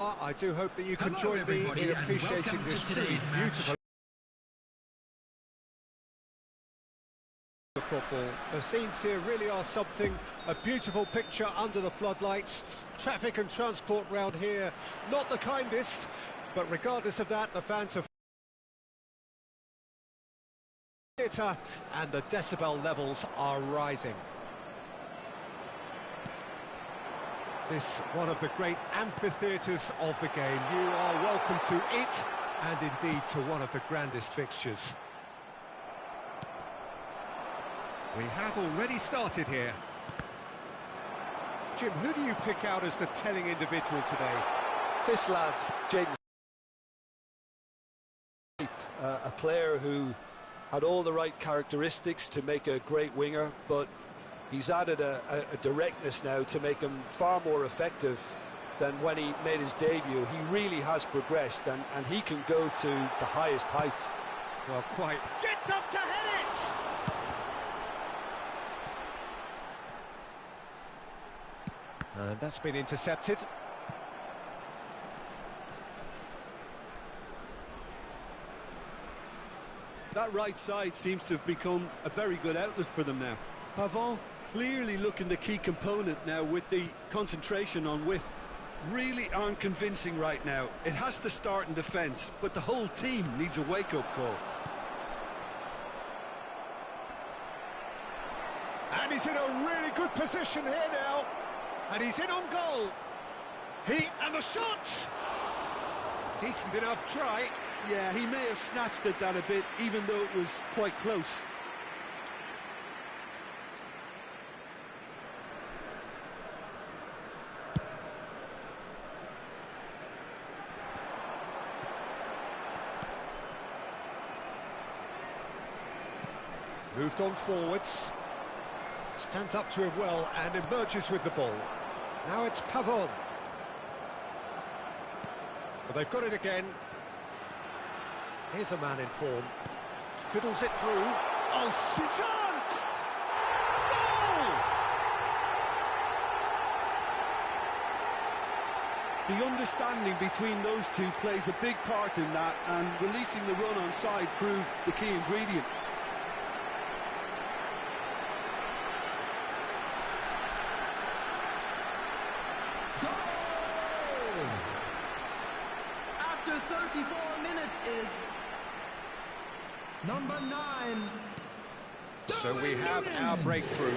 I do hope that you can join me in appreciating this truly beautiful football. The scenes here really are something, a beautiful picture under the floodlights. Traffic and transport round here, not the kindest, but regardless of that, the fans are theatre and the decibel levels are rising. This one of the great amphitheatres of the game. You are welcome to it, and indeed to one of the grandest fixtures. We have already started here. Jim, who do you pick out as the telling individual today? This lad, Jaden, a player who had all the right characteristics to make a great winger, but he's added a directness now to make him far more effective than when he made his debut. He really has progressed, and he can go to the highest heights. Well, quite. Gets up to head it! And that's been intercepted. That right side seems to have become a very good outlet for them now. Pavon clearly looking the key component now with the concentration on width. Really aren't convincing right now. It has to start in defence, but the whole team needs a wake-up call. And he's in a really good position here now. And he's in on goal. And the shot! Decent enough try. Yeah, he may have snatched at that a bit, even though it was quite close. Moved on forwards. Stands up to it well and emerges with the ball. Now it's Pavon. Well, they've got it again. Here's a man in form. Fiddles it through. Oh, chance! Goal! The understanding between those two plays a big part in that, and releasing the run on side proved the key ingredient. After 34 minutes is number 9. So we have our breakthrough.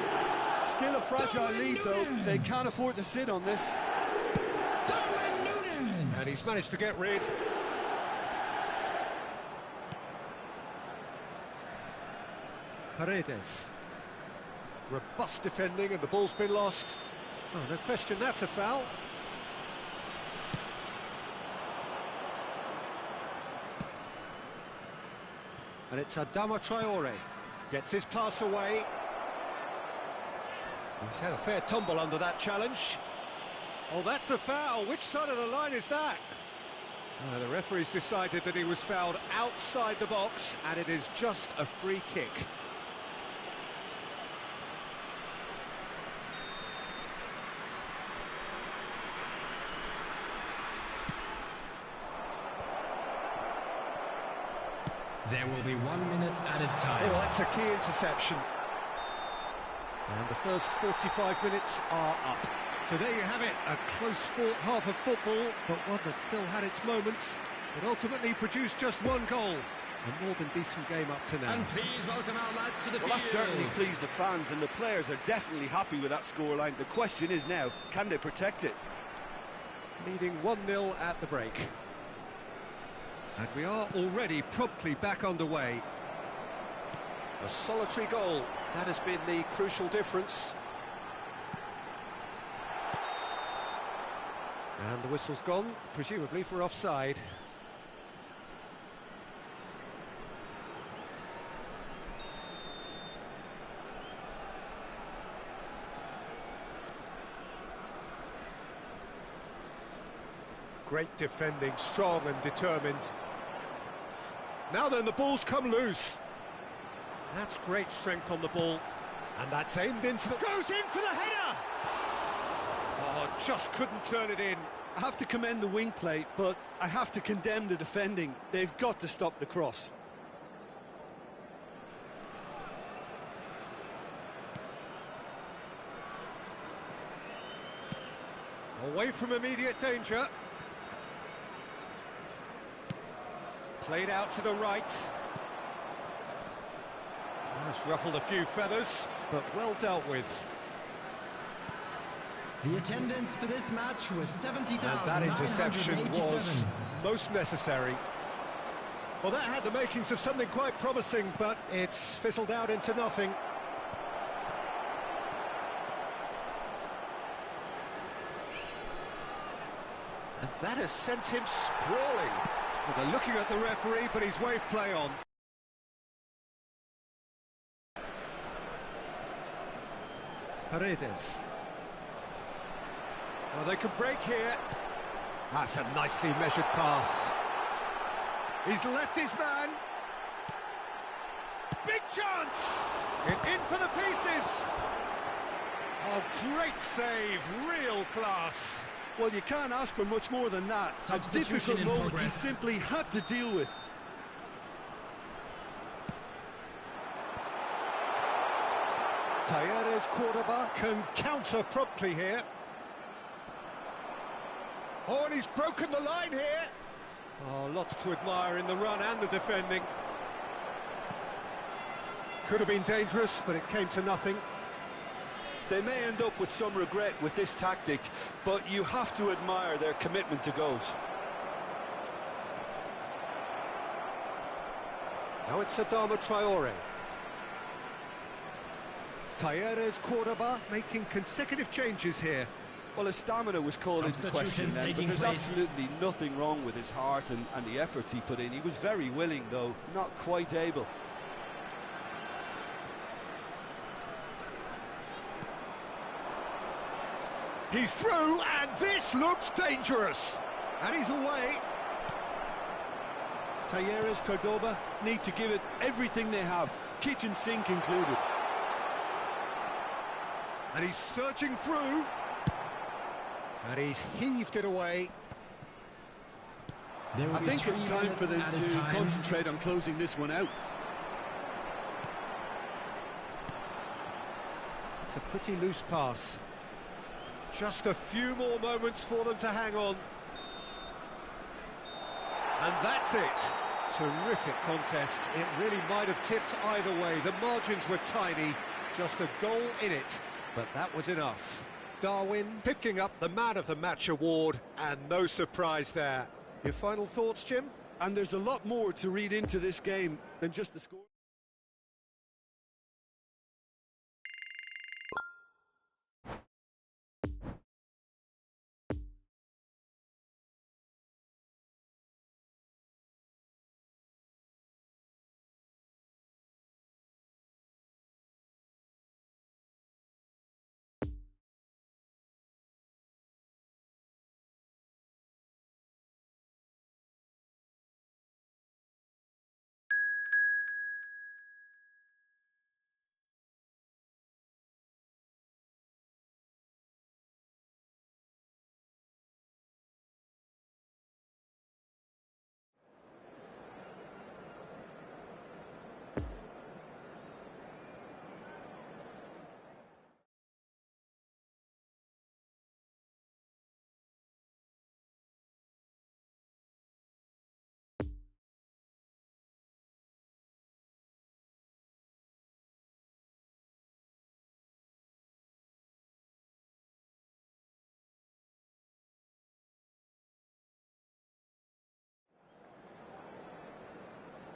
Still a fragile lead, though. They can't afford to sit on this. And he's managed to get rid. Paredes. Robust defending, and the ball's been lost. Oh, no question, that's a foul. And it's Adama Traore. Gets his pass away. He's had a fair tumble under that challenge. Oh, that's a foul. Which side of the line is that? The referee's decided that he was fouled outside the box, and it is just a free kick. There will be 1 minute added time. Oh, that's a key interception. And the first 45 minutes are up. So there you have it, a close fought half of football, but one that still had its moments. It ultimately produced just one goal. A more than decent game up to now. And please welcome our lads to the field. Well, that certainly pleased the fans, and the players are definitely happy with that scoreline. The question is now, can they protect it? Leading 1-0 at the break. And we are already promptly back underway. A solitary goal, that has been the crucial difference. And the whistle's gone, presumably for offside. Great defending, strong and determined. Now then, the ball's come loose. That's great strength on the ball. And that's aimed into the... Goes in for the header! Oh, just couldn't turn it in. I have to commend the wing play, but I have to condemn the defending. They've got to stop the cross. Away from immediate danger. Played out to the right. That's ruffled a few feathers, but well dealt with. The attendance for this match was 70,000. And that interception was most necessary. Well, that had the makings of something quite promising, but it's fizzled out into nothing. And that has sent him sprawling. Well, they're looking at the referee, but he's waved play on. Paredes. Well, they could break here. That's a nicely measured pass. He's left his man. Big chance! In for the pieces! Oh, great save, real class. Well, you can't ask for much more than that. A difficult moment he simply had to deal with. Talleres Cordoba can counter promptly here. Oh, and he's broken the line here. Oh, lots to admire in the run and the defending. Could have been dangerous, but it came to nothing. They may end up with some regret with this tactic, but you have to admire their commitment to goals. Now it's Adama Traore. Talleres Cordoba making consecutive changes here. Well, his stamina was called into question then, but there's absolutely nothing wrong with his heart and the efforts he put in. He was very willing, though, not quite able. He's through, and this looks dangerous. And he's away. Talleres Cordoba need to give it everything they have, kitchen sink included. And he's surging through. And he's heaved it away. I think it's time for them to concentrate on closing this one out. It's a pretty loose pass. Just a few more moments for them to hang on. And that's it. Terrific contest. It really might have tipped either way. The margins were tiny. Just a goal in it. But that was enough. Darwin picking up the Man of the Match award, and no surprise there. Your final thoughts, Jim? And there's a lot more to read into this game than just the score.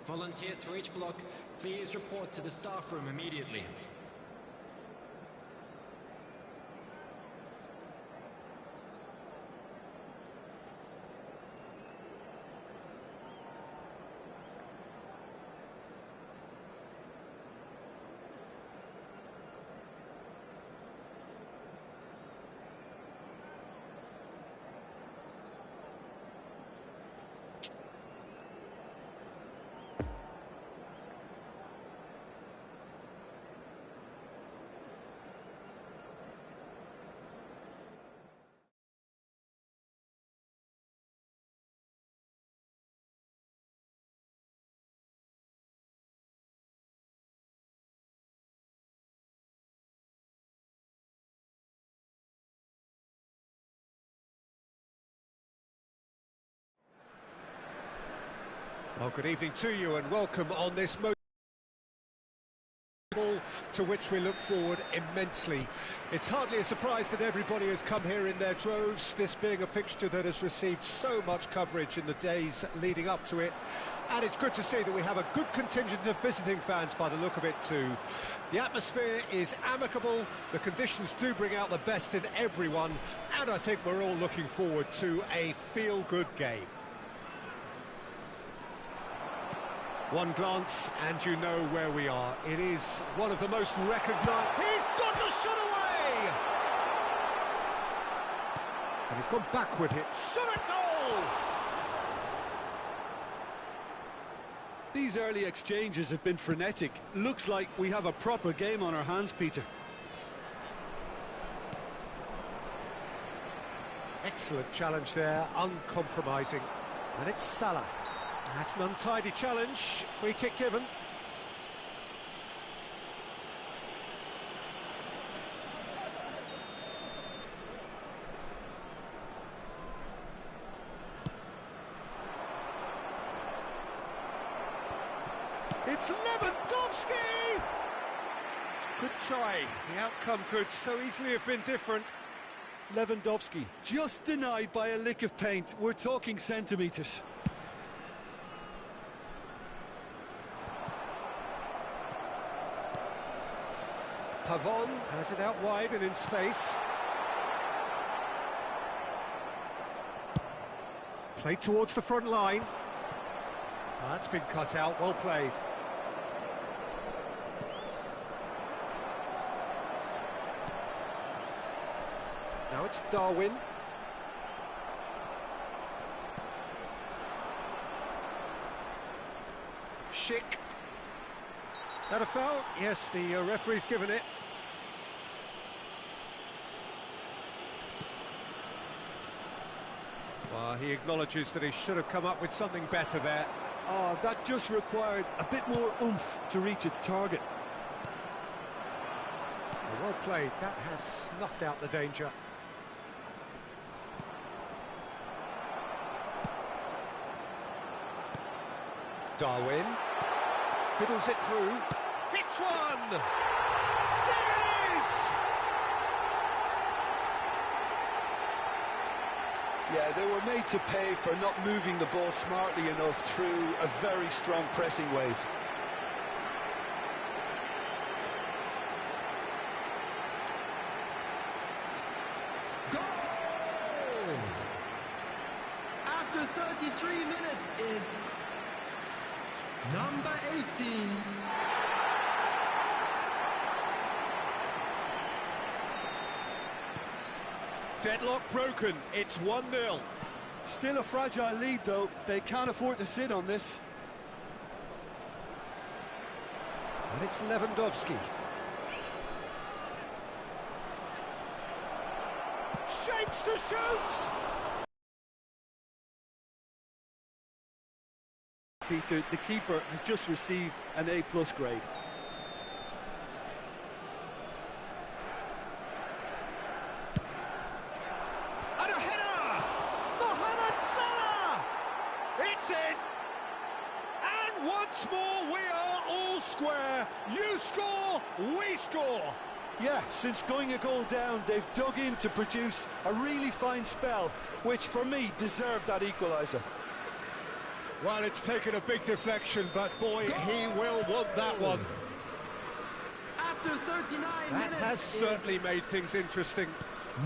Volunteers for each block, please report to the staff room immediately. Well, good evening to you and welcome on this to which we look forward immensely. It's hardly a surprise that everybody has come here in their droves, this being a fixture that has received so much coverage in the days leading up to it. And it's good to see that we have a good contingent of visiting fans by the look of it too. The atmosphere is amicable, the conditions do bring out the best in everyone, and I think we're all looking forward to a feel-good game. One glance and you know where we are. It is one of the most recognised... He's got the shot away! And he's gone back with it. Shot a goal! These early exchanges have been frenetic. Looks like we have a proper game on our hands, Peter. Excellent challenge there, uncompromising. And it's Salah. That's an untidy challenge, free kick given. It's Lewandowski! Good try, the outcome could so easily have been different. Lewandowski, just denied by a lick of paint. We're talking centimetres. Pavon has it out wide and in space. Played towards the front line. That's been cut out, well played. Now it's Darwin. Schick. That a foul? Yes, the referee's given it. Well, he acknowledges that he should have come up with something better there. Oh, that just required a bit more oomph to reach its target. Well played, that has snuffed out the danger. Darwin fiddles it through. Hits one! There it is! Yeah, they were made to pay for not moving the ball smartly enough through a very strong pressing wave. Goal! After 33 minutes is number 18. Deadlock broken, it's 1-0. Still a fragile lead, though. They can't afford to sit on this. And it's Lewandowski. Shapes to shoot! Peter, the keeper has just received an A+ grade. And a header! Mohamed Salah! It's in! And once more we are all square. You score, we score. Yeah, since going a goal down, they've dug in to produce a really fine spell, which for me deserved that equaliser. Well, it's taken a big deflection, but boy, he will want that one. After 39 That minutes has certainly made things interesting.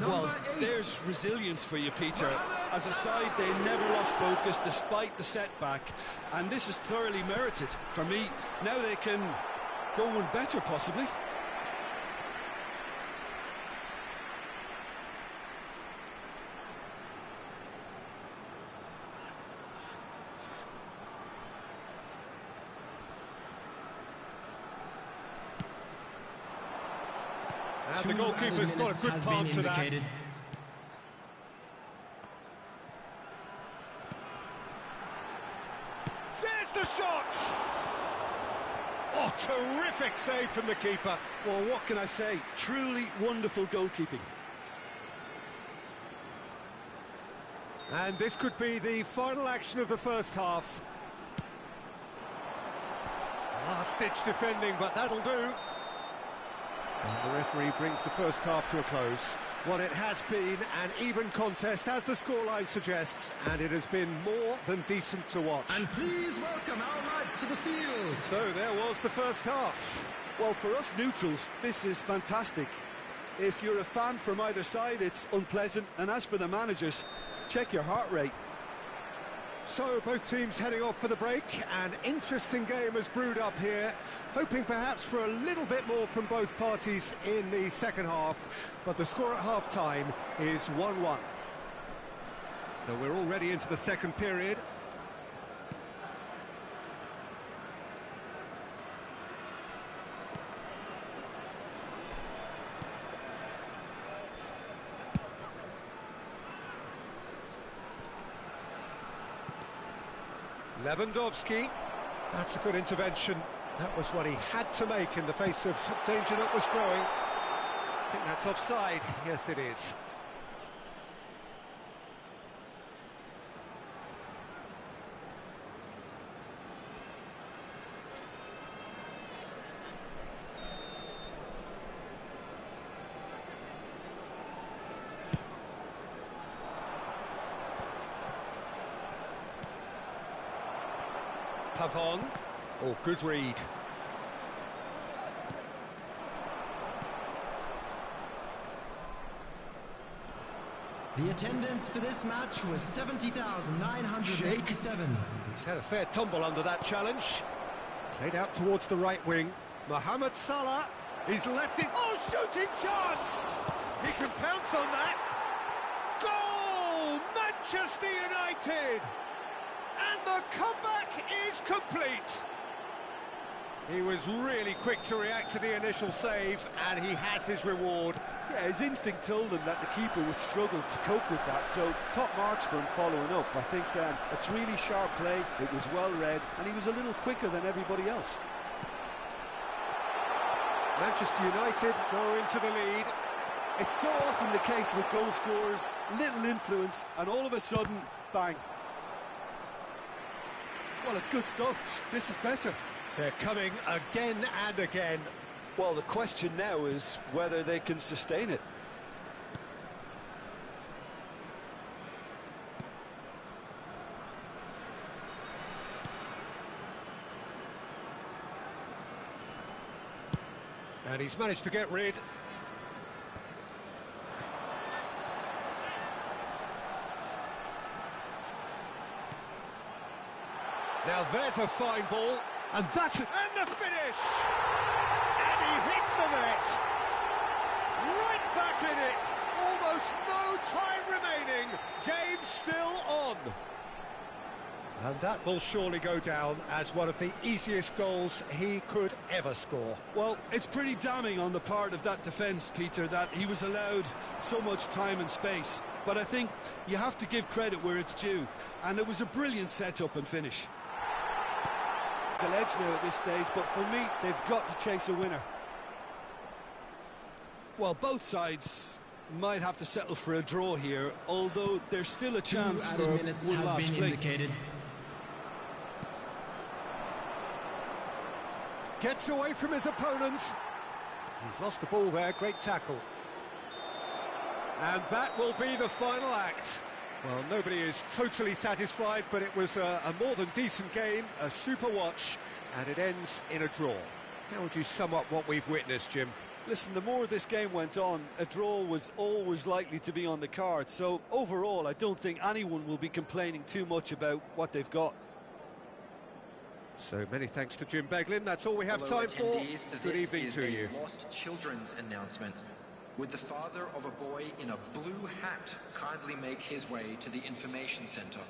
Well, there's resilience for you, Peter. As a side, they never lost focus despite the setback, and this is thoroughly merited. For me, now they can go one better, possibly. And the goalkeeper's got a good part to that. There's the shot! Oh, terrific save from the keeper. Well, what can I say? Truly wonderful goalkeeping. And this could be the final action of the first half. Last-ditch defending, but that'll do. And the referee brings the first half to a close. Well, it has been an even contest, as the scoreline suggests, and it has been more than decent to watch. And please welcome our lads to the field. So there was the first half. Well, for us neutrals, this is fantastic. If you're a fan from either side, it's unpleasant. And as for the managers, check your heart rate. So both teams heading off for the break. An interesting game has brewed up here, hoping perhaps for a little bit more from both parties in the second half, but the score at half-time is 1-1. So we're already into the second period. Lewandowski, that's a good intervention. That was what he had to make in the face of danger that was growing. I think that's offside. Yes, it is. Pavon. Oh, good read. The attendance for this match was 70,987. He's had a fair tumble under that challenge. Played out towards the right wing. Mohamed Salah. He's left it. Oh, shooting chance! He can pounce on that. Goal! Manchester United! And the comeback is complete. He was really quick to react to the initial save, and he has his reward. Yeah, his instinct told him that the keeper would struggle to cope with that, so top marks for him following up. I think it's really sharp play, it was well read, and he was a little quicker than everybody else. Manchester United go into the lead. It's so often the case with goal scorers, little influence, and all of a sudden, bang. Well, it's good stuff. This is better. They're coming again and again. Well, the question now is whether they can sustain it. And he's managed to get rid. Now there's a fine ball, and that's it. And the finish! And he hits the net! Right back in it! Almost no time remaining. Game still on. And that will surely go down as one of the easiest goals he could ever score. Well, it's pretty damning on the part of that defence, Peter, that he was allowed so much time and space. But I think you have to give credit where it's due, and it was a brilliant setup and finish. The edge now at this stage, but for me, they've got to chase a winner. Well, both sides might have to settle for a draw here, although there's still a chance for one last fling. Gets away from his opponents. He's lost the ball there, great tackle. And that will be the final act. Well, nobody is totally satisfied, but it was a more than decent game, a super watch, and it ends in a draw. How would you sum up what we've witnessed, Jim? Listen, the more this game went on, a draw was always likely to be on the card. So overall, I don't think anyone will be complaining too much about what they've got. So many thanks to Jim Beglin. That's all we have time for. Good evening to you. Lost children's announcement. Would the father of a boy in a blue hat kindly make his way to the information centre?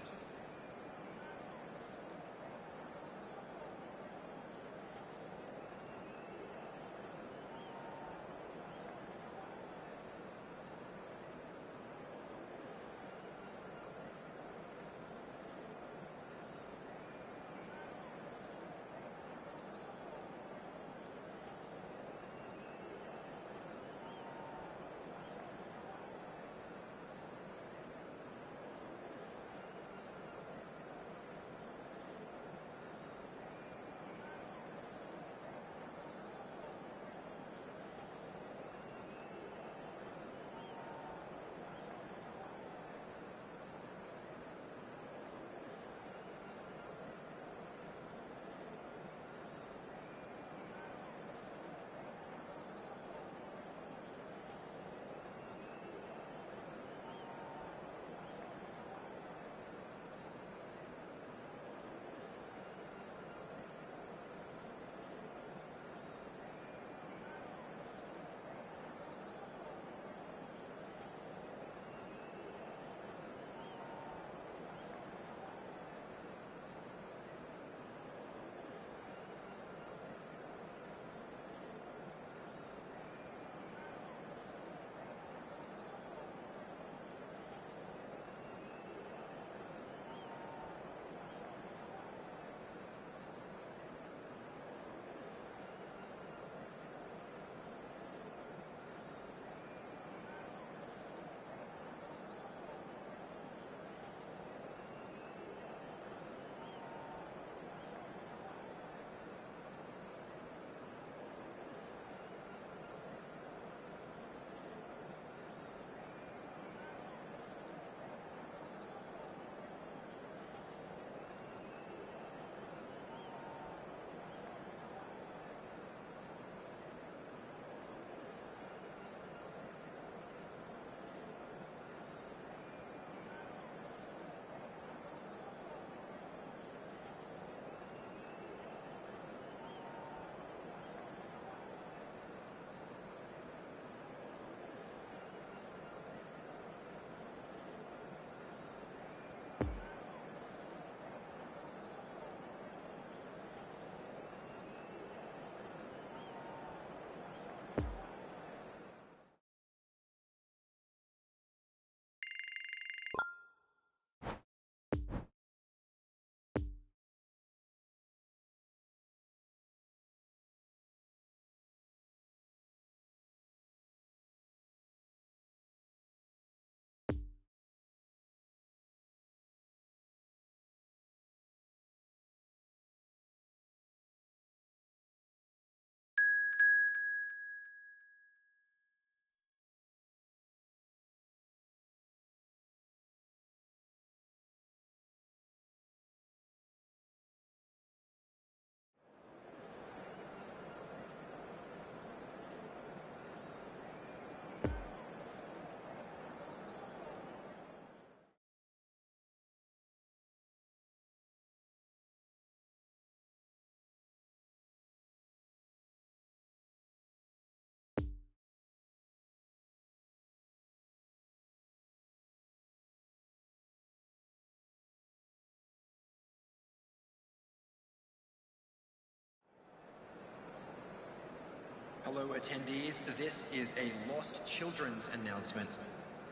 fellow attendees, this is a lost children's announcement.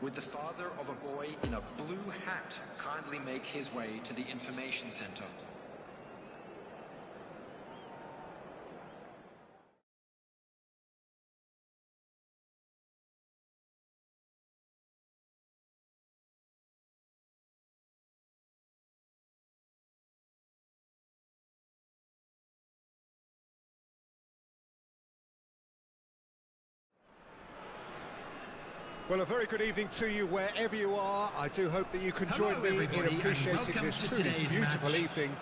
Would the father of a boy in a blue hat kindly make his way to the information center? Well, a very good evening to you wherever you are. I do hope that you can Hello, join me in everybody, appreciating and this welcome to truly today's beautiful match. evening.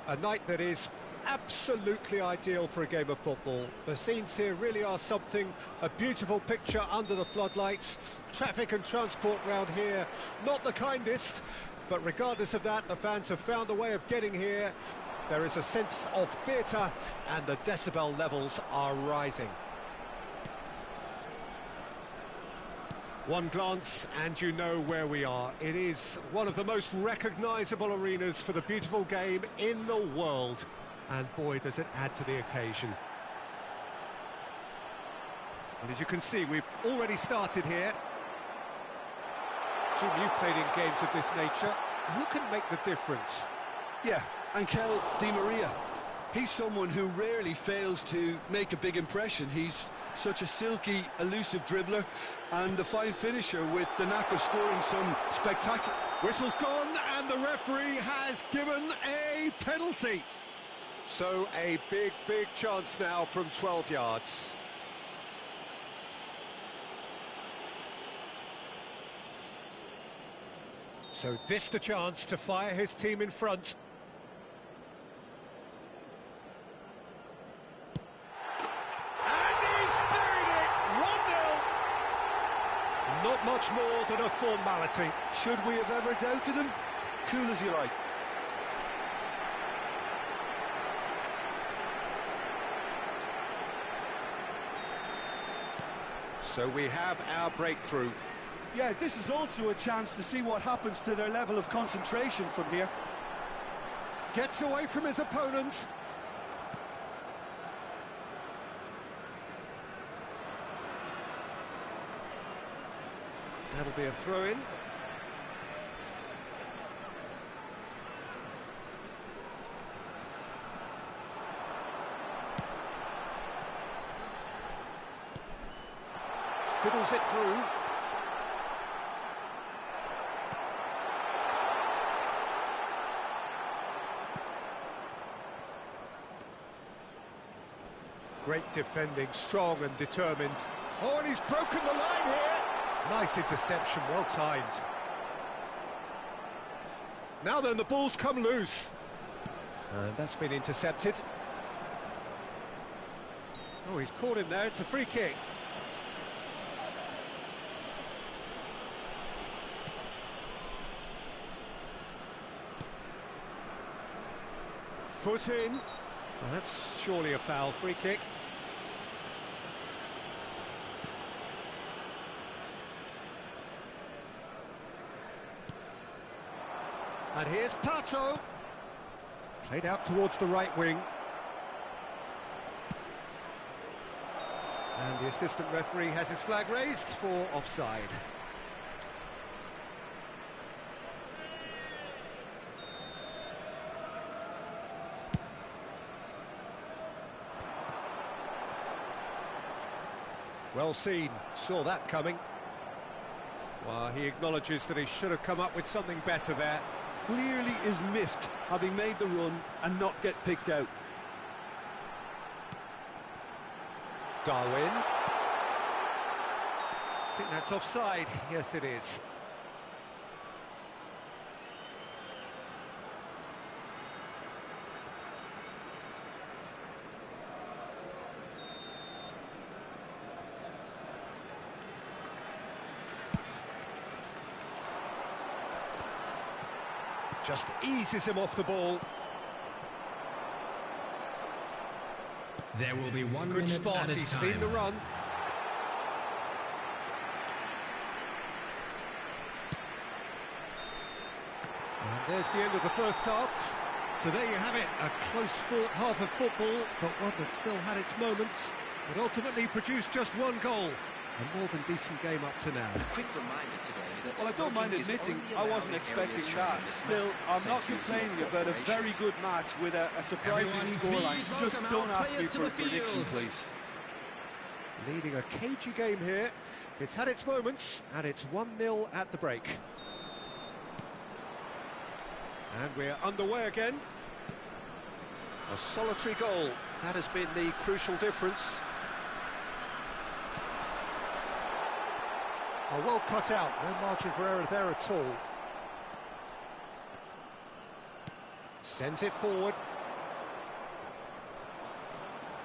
A night that is absolutely ideal for a game of football. The scenes here really are something, a beautiful picture under the floodlights. Traffic and transport round here, not the kindest, but regardless of that, the fans have found a way of getting here. There is a sense of theatre and the decibel levels are rising. One glance and you know where we are. It is one of the most recognisable arenas for the beautiful game in the world. And boy, does it add to the occasion. And as you can see, we've already started here. Jim, you've played in games of this nature. Who can make the difference? Yeah, Angel Di Maria. He's someone who rarely fails to make a big impression. He's such a silky, elusive dribbler and a fine finisher with the knack of scoring some spectacular... Whistle's gone and the referee has given a penalty. So a big, big chance now from 12 yards. So this the chance to fire his team in front. And he's buried it! 1-0. Not much more than a formality. Should we have ever doubted him? Cool as you like. So we have our breakthrough. Yeah, this is also a chance to see what happens to their level of concentration from here. Gets away from his opponents. That'll be a throw-in. Fiddles it through. Great defending, strong and determined. Oh, and he's broken the line here. Nice interception, well timed. Now then, the ball's come loose. And that's been intercepted. Oh, he's caught him there, it's a free kick. Foot in. Well, that's surely a foul, free kick. And here's Pato. Played out towards the right wing. And the assistant referee has his flag raised for offside. Well seen, saw that coming. Well, he acknowledges that he should have come up with something better there. Clearly is miffed, having made the run and not get picked out. Darwin. I think that's offside. Yes, it is. Just eases him off the ball. There will be 1 Good minute spot, at a he's time. seen the run. And there's the end of the first half. So there you have it, a close-fought half of football, but one that still had its moments. but ultimately produced just one goal. A more than decent game up to now. A quick reminder today that Well, I don't mind smoking is admitting only I allowed wasn't in expecting areas that. shown in this Still, map. I'm Thank not you for your complaining about a cooperation. very good match with a surprising Everyone, scoreline. please Just welcome don't our ask me players to for a the prediction, field. please. Leading a cagey game here. It's had its moments, and it's 1-0 at the break. And we're underway again. A solitary goal. That has been the crucial difference. Oh, well cut out. No margin for error there at all. Sends it forward.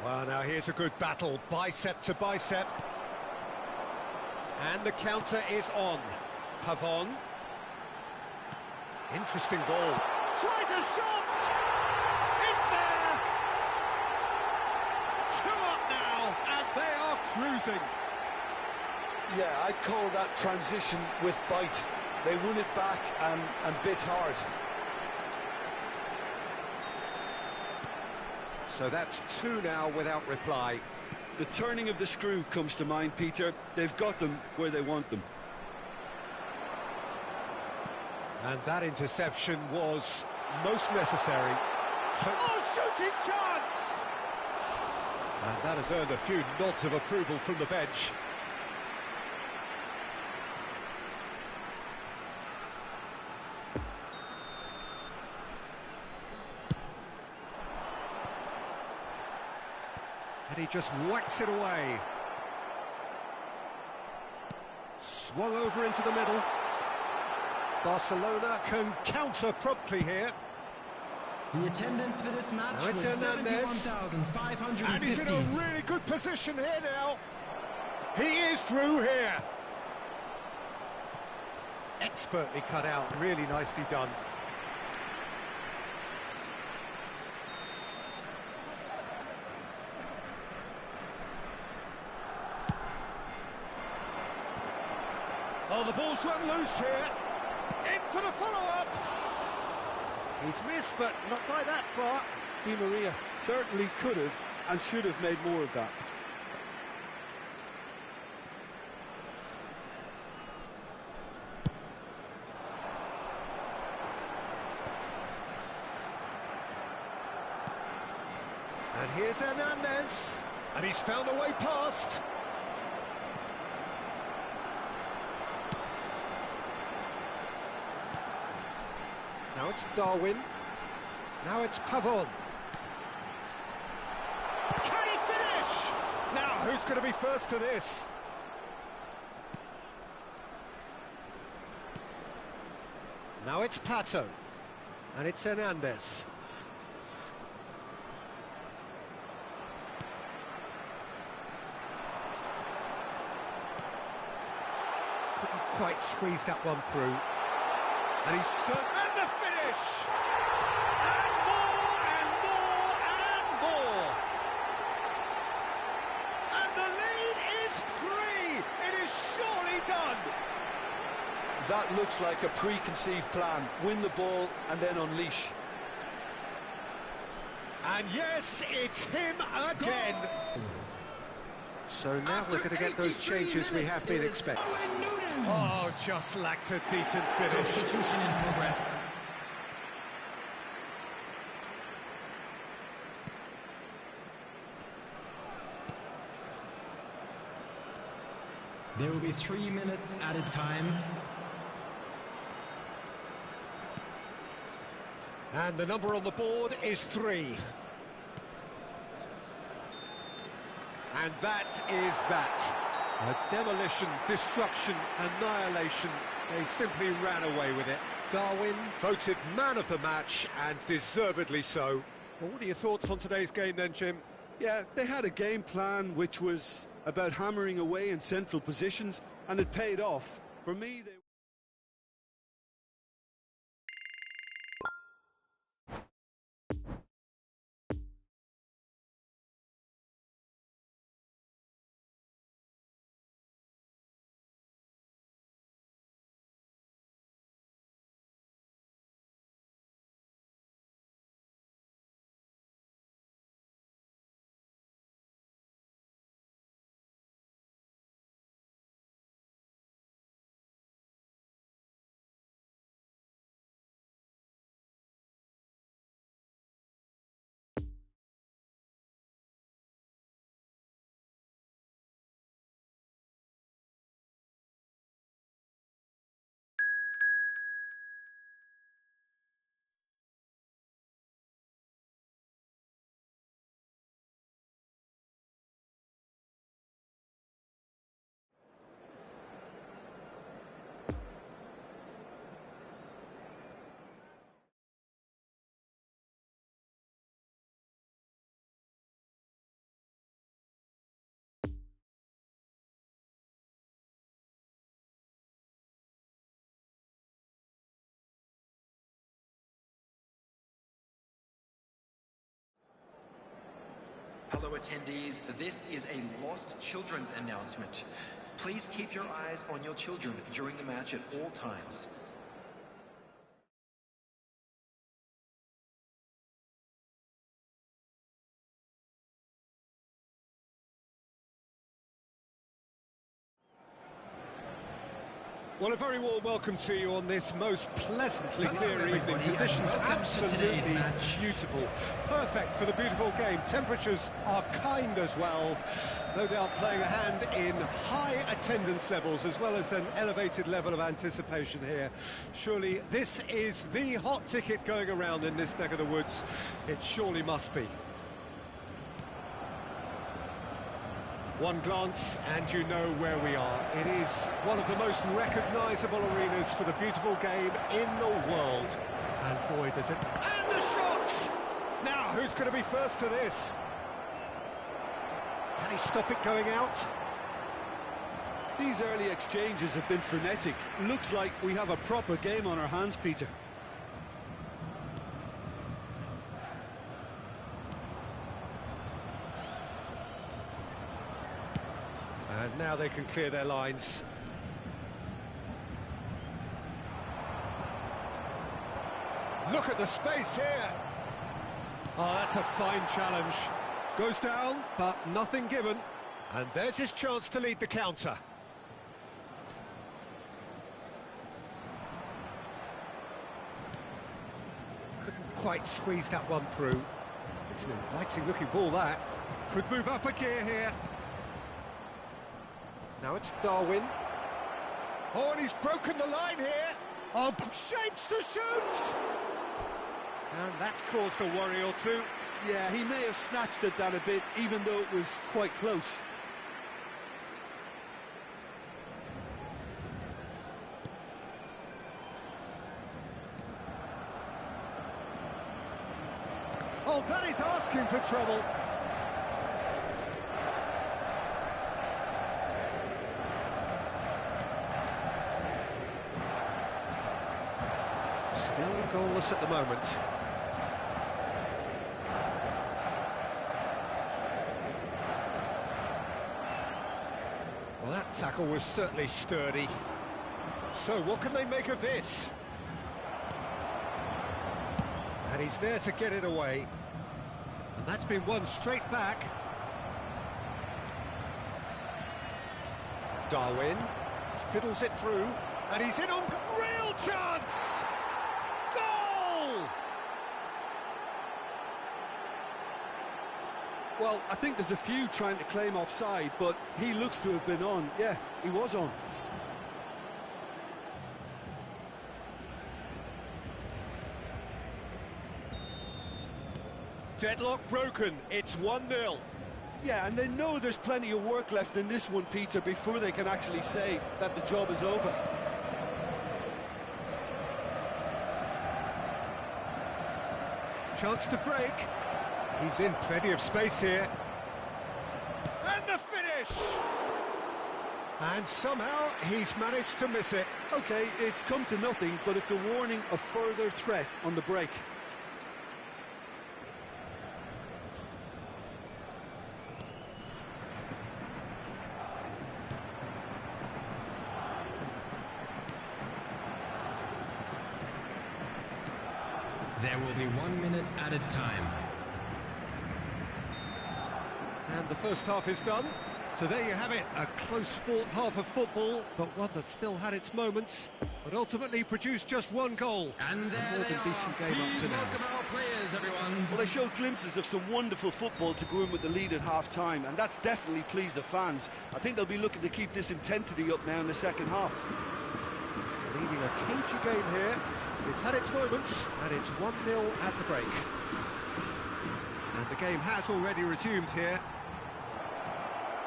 Well, now here's a good battle, bicep to bicep. And the counter is on. Pavon. Interesting ball. Tries a shot! It's there! 2 up now, and they are cruising. Yeah, I'd call that transition with bite. They won it back and bit hard. So that's 2 now without reply. The turning of the screw comes to mind, Peter. They've got them where they want them. And that interception was most necessary. Oh, shooting chance! And that has earned a few nods of approval from the bench. And he just whacks it away. Swung over into the middle. Barcelona can counter promptly here. The attendance for this match Now it's was Hernandez. 71,550. And he's in a really good position here now. He is through here. Expertly cut out, really nicely done. Oh, the ball's run loose here. In for the follow-up. He's missed, but not by that far. Di Maria certainly could have and should have made more of that. And here's Hernandez. And he's found a way past. Now it's Darwin. Now it's Pavon. Can he finish? Now, who's going to be first to this? Now it's Pato. And it's Hernandez. Couldn't quite squeeze that one through. And he's and the finish! And more, and more, and more! And the lead is 3! It is surely done! That looks like a preconceived plan. Win the ball and then unleash. And yes, it's him again! So now we're going to get those changes we have been expecting. Oh, just lacked a decent finish. Substitution in progress. There will be 3 minutes added time. And the number on the board is 3. And that is that. A demolition, destruction, annihilation. They simply ran away with it. Darwin voted man of the match, and deservedly so. Well, what are your thoughts on today's game then, Jim? Yeah, they had a game plan which was about hammering away in central positions, and it paid off. For me, they attendees, this is a lost children's announcement. Please keep your eyes on your children during the match at all times. Well, a very warm welcome to you on this most pleasantly clear evening. Conditions absolutely beautiful. Perfect for the beautiful game. Temperatures are kind as well. No doubt playing a hand in high attendance levels as well as an elevated level of anticipation here. Surely this is the hot ticket going around in this neck of the woods. It surely must be. One glance and you know where we are. It is one of the most recognisable arenas for the beautiful game in the world. And boy, does it... And the shot! Now, who's going to be first to this? Can he stop it going out? These early exchanges have been frenetic. Looks like we have a proper game on our hands, Peter. And now they can clear their lines. Look at the space here. Oh, that's a fine challenge. Goes down, but nothing given. And there's his chance to lead the counter. Couldn't quite squeeze that one through. It's an inviting-looking ball, that. Could move up a gear here. Now it's Darwin. Oh, and he's broken the line here. Oh, shapes to shoot! And that's caused a worry or two. Yeah, he may have snatched at that a bit, even though it was quite close. Oh, that is asking for trouble. Still goalless at the moment. Well, that tackle was certainly sturdy. So, what can they make of this? And he's there to get it away. And that's been won straight back. Darwin fiddles it through. And he's in on real chance! Goal! Well, I think there's a few trying to claim offside, but he looks to have been on. Yeah, he was on. Deadlock broken, it's 1-0. Yeah, and they know there's plenty of work left in this one, Peter, before they can actually say that the job is over. Chance to break. He's in plenty of space here. And the finish! And somehow he's managed to miss it. OK, it's come to nothing, but it's a warning of further threat on the break. There will be 1 minute added time. And the first half is done. So there you have it, a close-fought half of football, but one that still had its moments, but ultimately produced just one goal. And there a more than decent game up to now. Welcome our players, everyone. Well, they showed glimpses of some wonderful football to go in with the lead at half-time, and that's definitely pleased the fans. I think they'll be looking to keep this intensity up now in the second half. Leading a cagey game here. It's had its moments, and it's 1-0 at the break. And the game has already resumed here.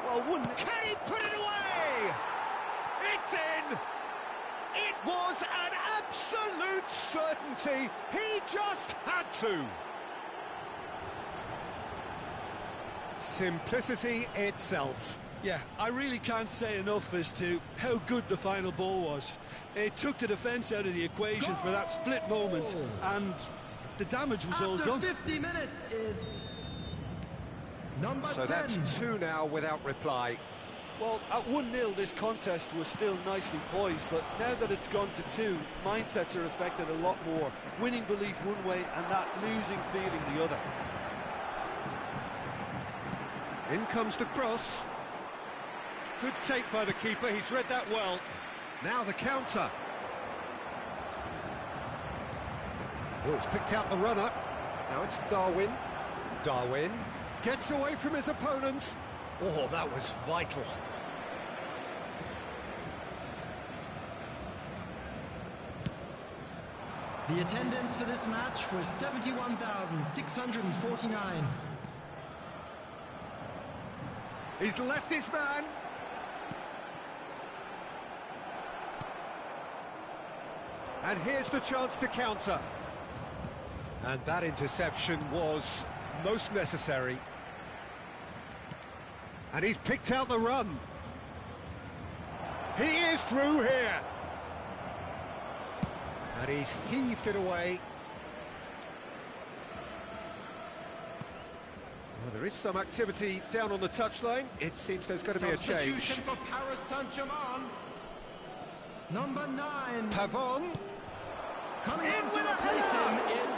Well, wouldn't... Can he put it away? It's in! It was an absolute certainty. He just had to. Simplicity itself. Yeah, I really can't say enough as to how good the final ball was. It took the defence out of the equation for that split moment, and the damage was all done. After 50 minutes is Number So 10. that's 2 now without reply. Well, at 1-0, this contest was still nicely poised, but now that it's gone to 2, mindsets are affected a lot more. Winning belief one way and that losing feeling the other. In comes the cross. Good take by the keeper, he's read that well. Now the counter. Oh, he's picked out the runner. Now it's Darwin. Darwin gets away from his opponents. Oh, that was vital. The attendance for this match was 71,649. He's left his man. And here's the chance to counter. And that interception was most necessary. And he's picked out the run. He is through here. And he's heaved it away. Well, there is some activity down on the touchline. It seems there's going to be a change. Substitution for Paris Saint-Germain. Number 9. Pavon. Coming In in with to a replace him header. is...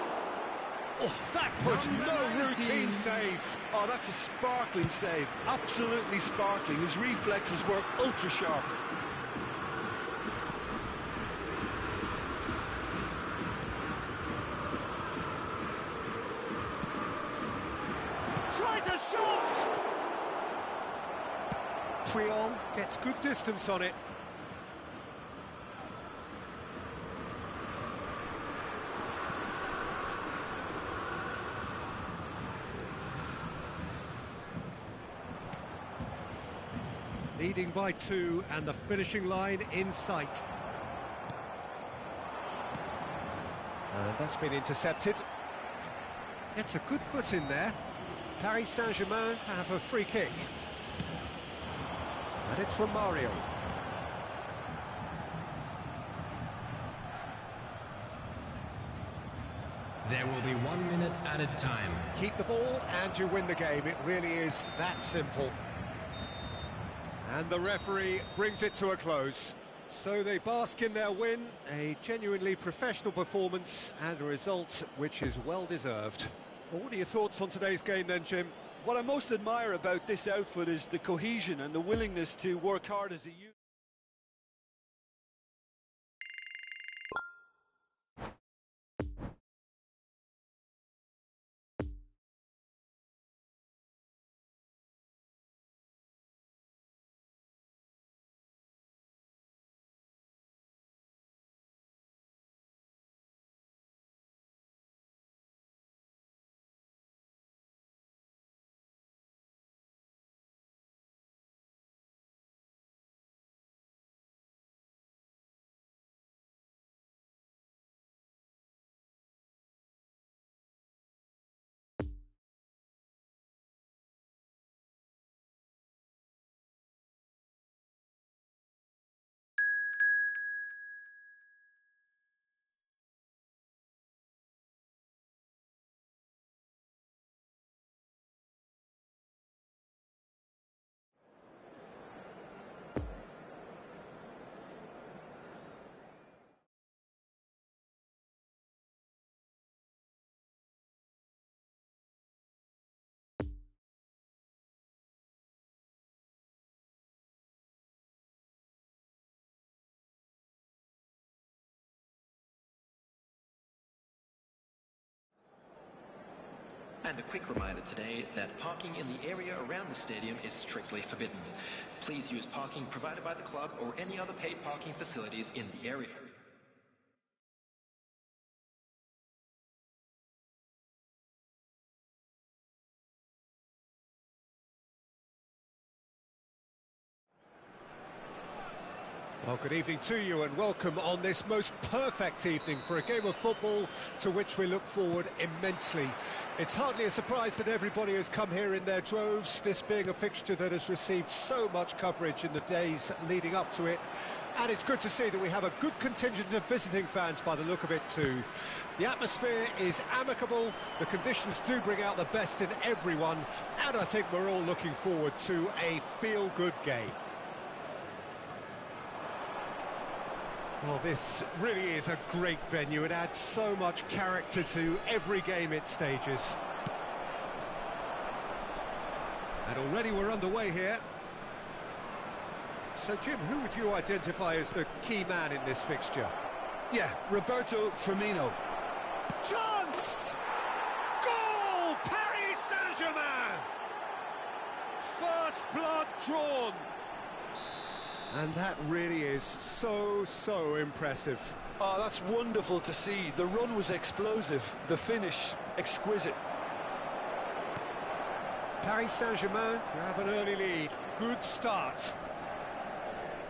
Oh, that was Number no 19. routine save. Oh, that's a sparkling save. Absolutely sparkling. His reflexes were ultra sharp. Tries a shot! Triol gets good distance on it. Leading by 2 and the finishing line in sight. And that's been intercepted. It's a good foot in there. Paris Saint-Germain have a free kick. And it's Romario. There will be 1 minute added time. Keep the ball and you win the game. It really is that simple. And the referee brings it to a close. So they bask in their win, a genuinely professional performance and a result which is well deserved. Well, what are your thoughts on today's game then, Jim? What I most admire about this outfit is the cohesion and the willingness to work hard as a unit. And a quick reminder today that parking in the area around the stadium is strictly forbidden. Please use parking provided by the club or any other paid parking facilities in the area. Well, good evening to you and welcome on this most perfect evening for a game of football to which we look forward immensely. It's hardly a surprise that everybody has come here in their droves, this being a fixture that has received so much coverage in the days leading up to it. And it's good to see that we have a good contingent of visiting fans by the look of it too. The atmosphere is amicable, the conditions do bring out the best in everyone, and I think we're all looking forward to a feel-good game. Well, this really is a great venue. It adds so much character to every game it stages. And already we're underway here. So, Jim, who would you identify as the key man in this fixture? Yeah, Roberto Firmino. Chance! Goal! Paris Saint-Germain! First blood drawn. And that really is so impressive. Oh, that's wonderful to see. The run was explosive, the finish exquisite. Paris Saint-Germain grab an early lead. Good start.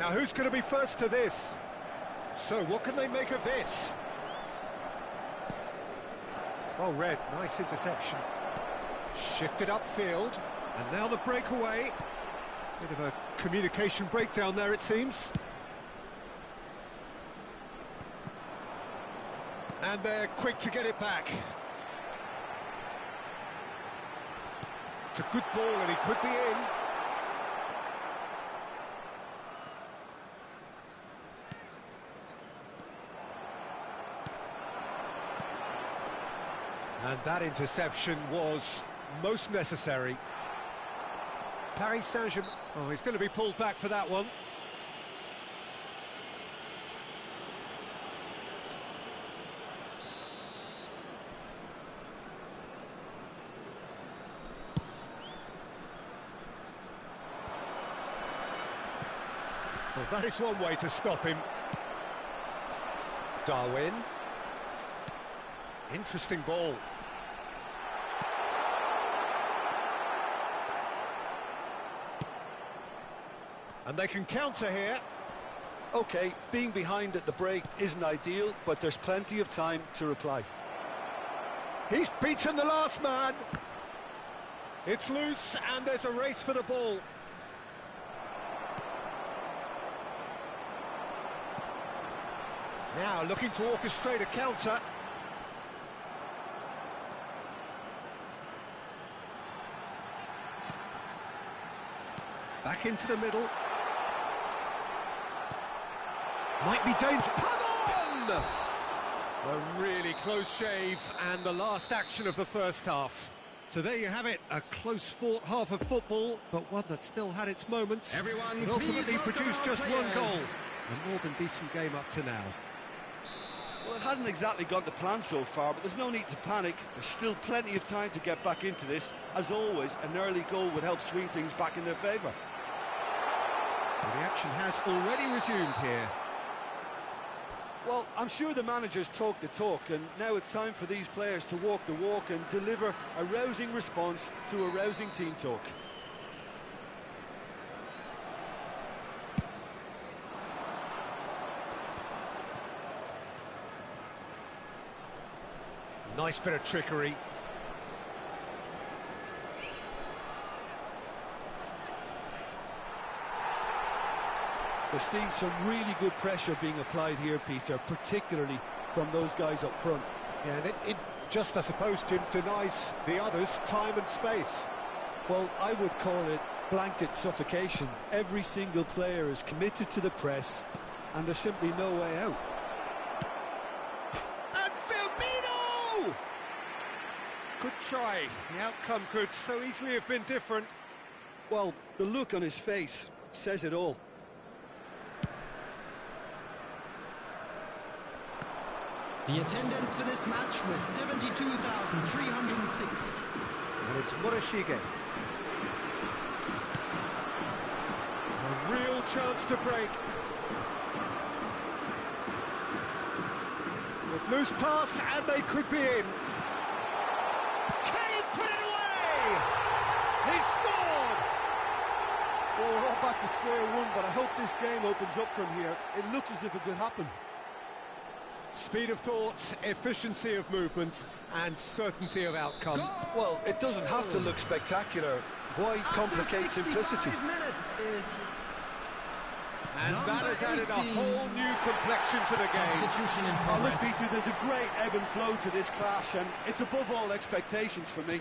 Now, who's going to be first to this? So, what can they make of this? Oh, Red, nice interception. Shifted upfield, and now the breakaway. Bit of a communication breakdown there, it seems. And they're quick to get it back. It's a good ball, and he could be in. And that interception was most necessary. Paris Saint-Germain... Oh, he's going to be pulled back for that one. Well, that is one way to stop him. Darwin. Interesting ball. And they can counter here. OK, being behind at the break isn't ideal, but there's plenty of time to reply. He's beaten the last man. It's loose, and there's a race for the ball. Now looking to orchestrate a counter. Back into the middle. Might be dangerous. Come on! A really close shave, and the last action of the first half. So there you have it, a close-fought half of football, but one that still had its moments. Everyone, and ultimately please produced just welcome one our goal. players. A more than decent game up to now. Well, it hasn't exactly gone to plan so far, but there's no need to panic. There's still plenty of time to get back into this. As always, an early goal would help swing things back in their favour. Well, the action has already resumed here. Well, I'm sure the managers talk the talk, and now it's time for these players to walk the walk and deliver a rousing response to a rousing team talk. Nice bit of trickery. We're seeing some really good pressure being applied here, Peter, particularly from those guys up front. Yeah, and it just, I suppose, Jim, denies the others time and space. Well, I would call it blanket suffocation. Every single player is committed to the press, and there's simply no way out. And Firmino! Good try. The outcome could so easily have been different. Well, the look on his face says it all. The attendance for this match was 72,306. And it's Murashige. A real chance to break. With loose pass, and they could be in. Can he put it away? He scored! Well, we're all back to square one, but I hope this game opens up from here. It looks as if it could happen. Speed of thought, efficiency of movement, and certainty of outcome. Well, it doesn't have to look spectacular. Why complicate simplicity? And that has added a whole new complexion to the game. Oh, look, Peter, there's a great ebb and flow to this clash, and it's above all expectations for me.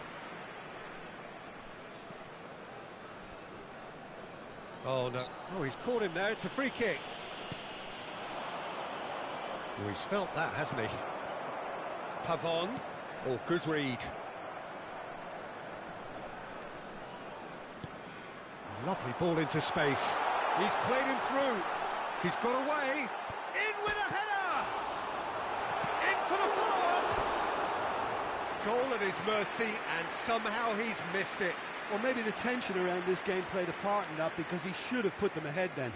Oh, no. Oh, he's caught him there. It's a free kick. Oh, he's felt that, hasn't he? Pavon. Oh, good read. Lovely ball into space. He's played him through. He's got away. In with a header! In for the follow-up! Goal at his mercy, and somehow he's missed it. Well, maybe the tension around this game played a part in that, because he should have put them ahead then.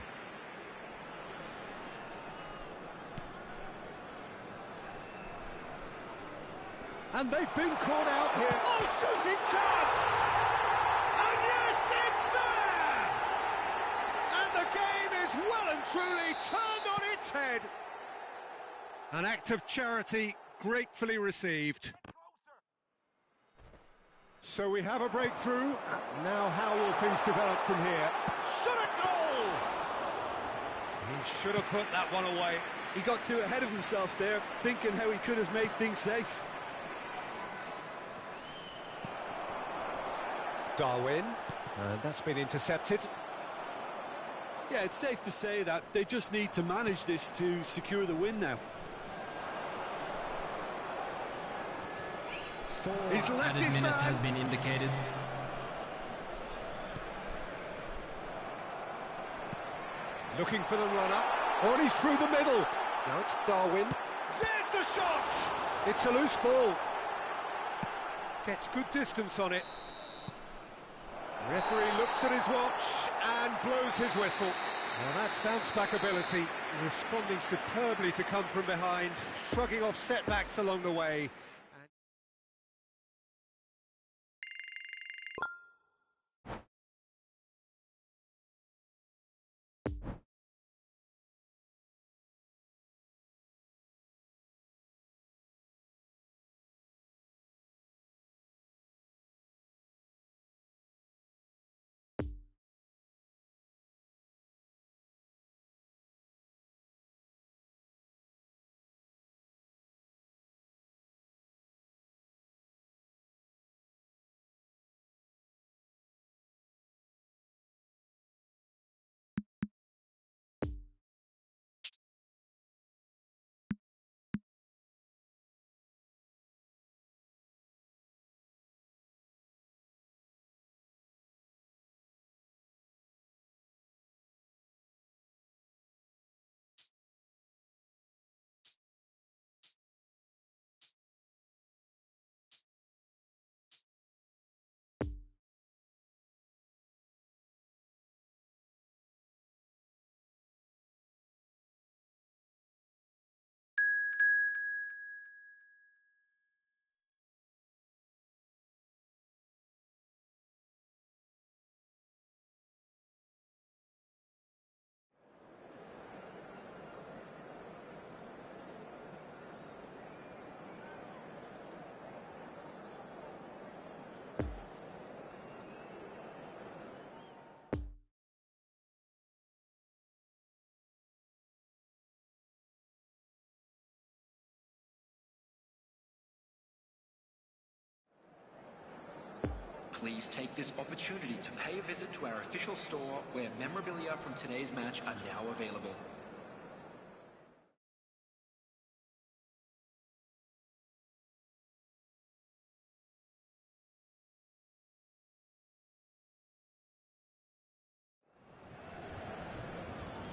And they've been caught out here. Oh, shooting chance! And yes, it's there! And the game is well and truly turned on its head. An act of charity gratefully received. So we have a breakthrough. Now how will things develop from here? Shot a goal! He should have put that one away. He got too ahead of himself there, thinking how he could have made things safe. Darwin, and that's been intercepted. Yeah, it's safe to say that they just need to manage this to secure the win now. He's left his man. Has been indicated. Looking for the run-up. Oh, and he's through the middle. Now it's Darwin. There's the shot! It's a loose ball. Gets good distance on it. Referee looks at his watch and blows his whistle. Well, that's bounce-back ability, responding superbly to come from behind, shrugging off setbacks along the way. Please take this opportunity to pay a visit to our official store, where memorabilia from today's match are now available.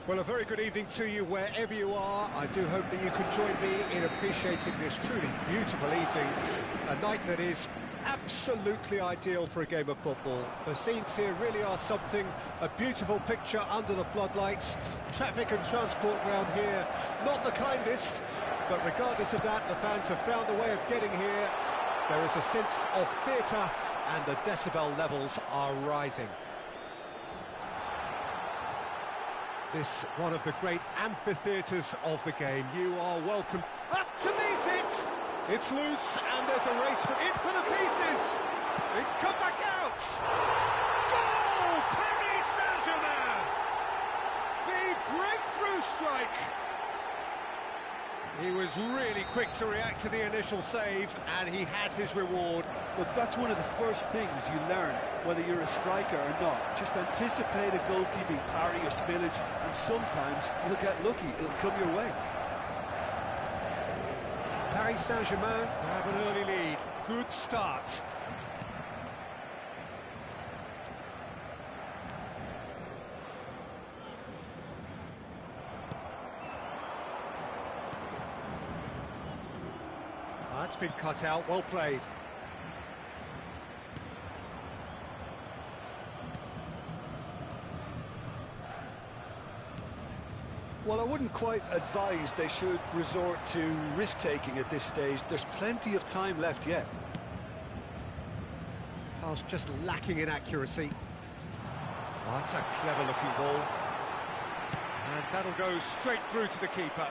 Well, a very good evening to you wherever you are. I do hope that you can join me in appreciating this truly beautiful evening, a night that is absolutely ideal for a game of football. The scenes here really are something, a beautiful picture under the floodlights. Traffic and transport round here, not the kindest, but regardless of that, the fans have found a way of getting here. There is a sense of theatre, and the decibel levels are rising. This one of the great amphitheatres of the game. You are welcome. Up to meet it! It's loose, and there's a race for in for the pieces! It's come back out! Goal! Paris Saint-Germain! The breakthrough strike! He was really quick to react to the initial save, and he has his reward. But that's one of the first things you learn, whether you're a striker or not. Just anticipate a goalkeeping parry or spillage, and sometimes you'll get lucky, it'll come your way. Paris Saint-Germain grab an early lead. Good start. That's been cut out, well played. Well, I wouldn't quite advise they should resort to risk-taking at this stage. There's plenty of time left yet. Pass just lacking in accuracy. Oh, that's a clever-looking ball. And that'll go straight through to the keeper.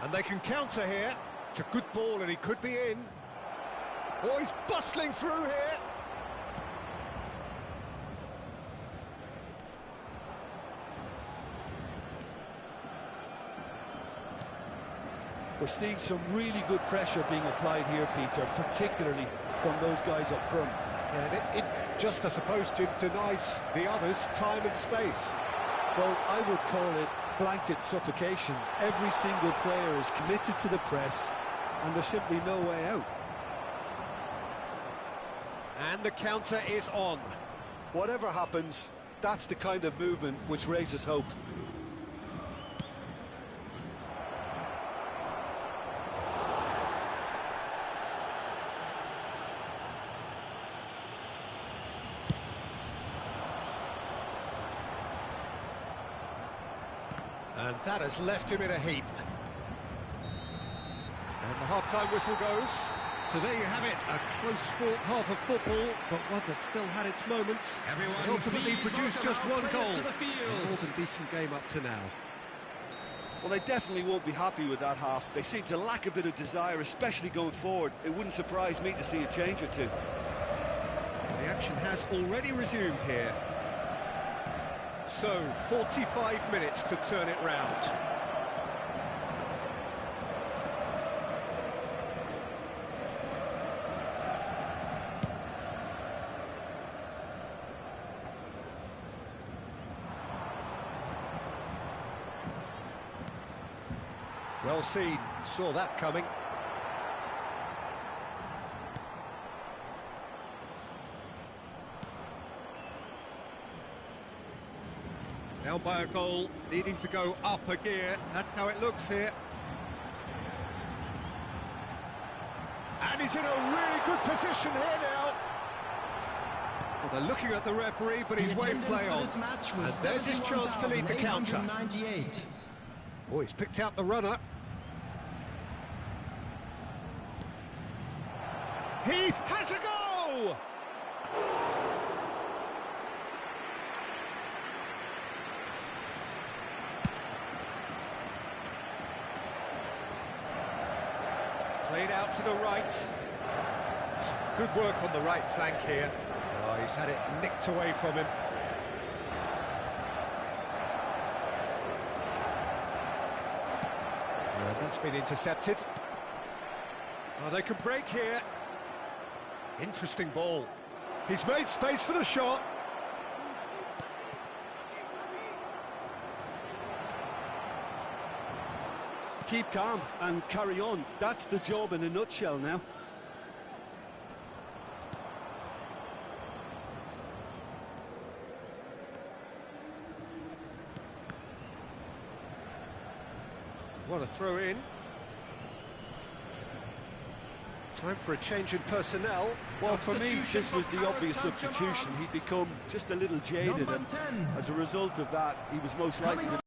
And they can counter here. It's a good ball and he could be in. Oh, he's bustling through here. We're seeing some really good pressure being applied here, Peter, particularly from those guys up front. Yeah, it just, I suppose, denies the others time and space. Well, I would call it blanket suffocation. Every single player is committed to the press, and there's simply no way out. And the counter is on. Whatever happens, that's the kind of movement which raises hope. And that has left him in a heap. And the half-time whistle goes. So there you have it, a close-fought half of football, but one that still had its moments. Everyone, and ultimately produced just one goal. A More than decent game up to now. Well, they definitely won't be happy with that half. They seem to lack a bit of desire, especially going forward. It wouldn't surprise me to see a change or two. The action has already resumed here. So, 45 minutes to turn it round. Well seen, saw that coming. Down by a goal, needing to go up a gear. That's how it looks here. And he's in a really good position here now. Well, they're looking at the referee, but he's waved play on. And there's his chance to lead the counter. Oh, he's picked out the runner. Heath has a go! Played out to the right. Some good work on the right flank here. Oh, he's had it nicked away from him. And that's been intercepted. Oh, they can break here. Interesting ball. He's made space for the shot. Keep calm and carry on. That's the job in a nutshell now. What a throw in. Time for a change in personnel. Well, for me, this was the obvious substitution. He'd become just a little jaded, and as a result of that, he was most likely to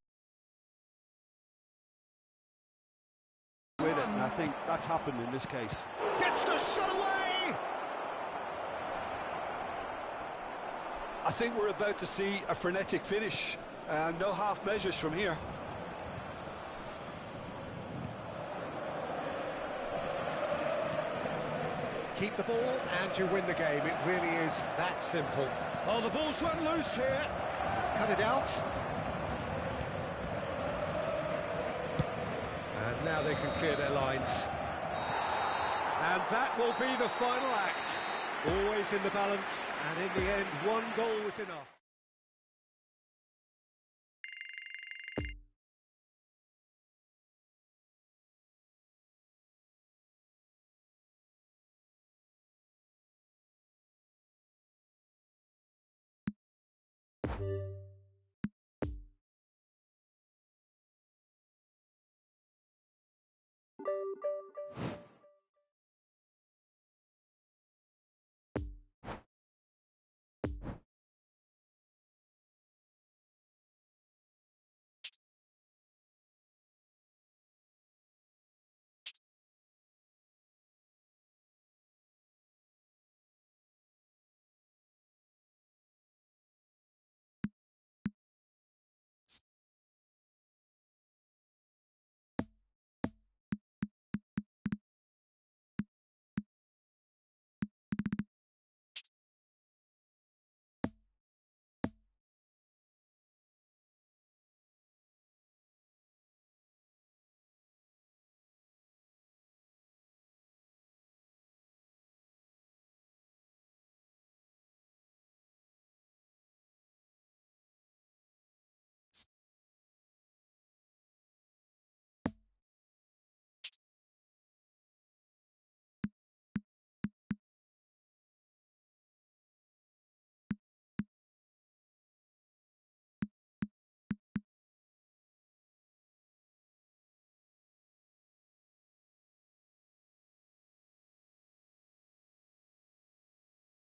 with it, and I think that's happened in this case. Gets the shot away! I think we're about to see a frenetic finish, and no half measures from here. Keep the ball and you win the game. It really is that simple. Oh, the ball's run loose here. Let's cut it out. And now they can clear their lines. And that will be the final act. Always in the balance, and in the end, one goal was enough.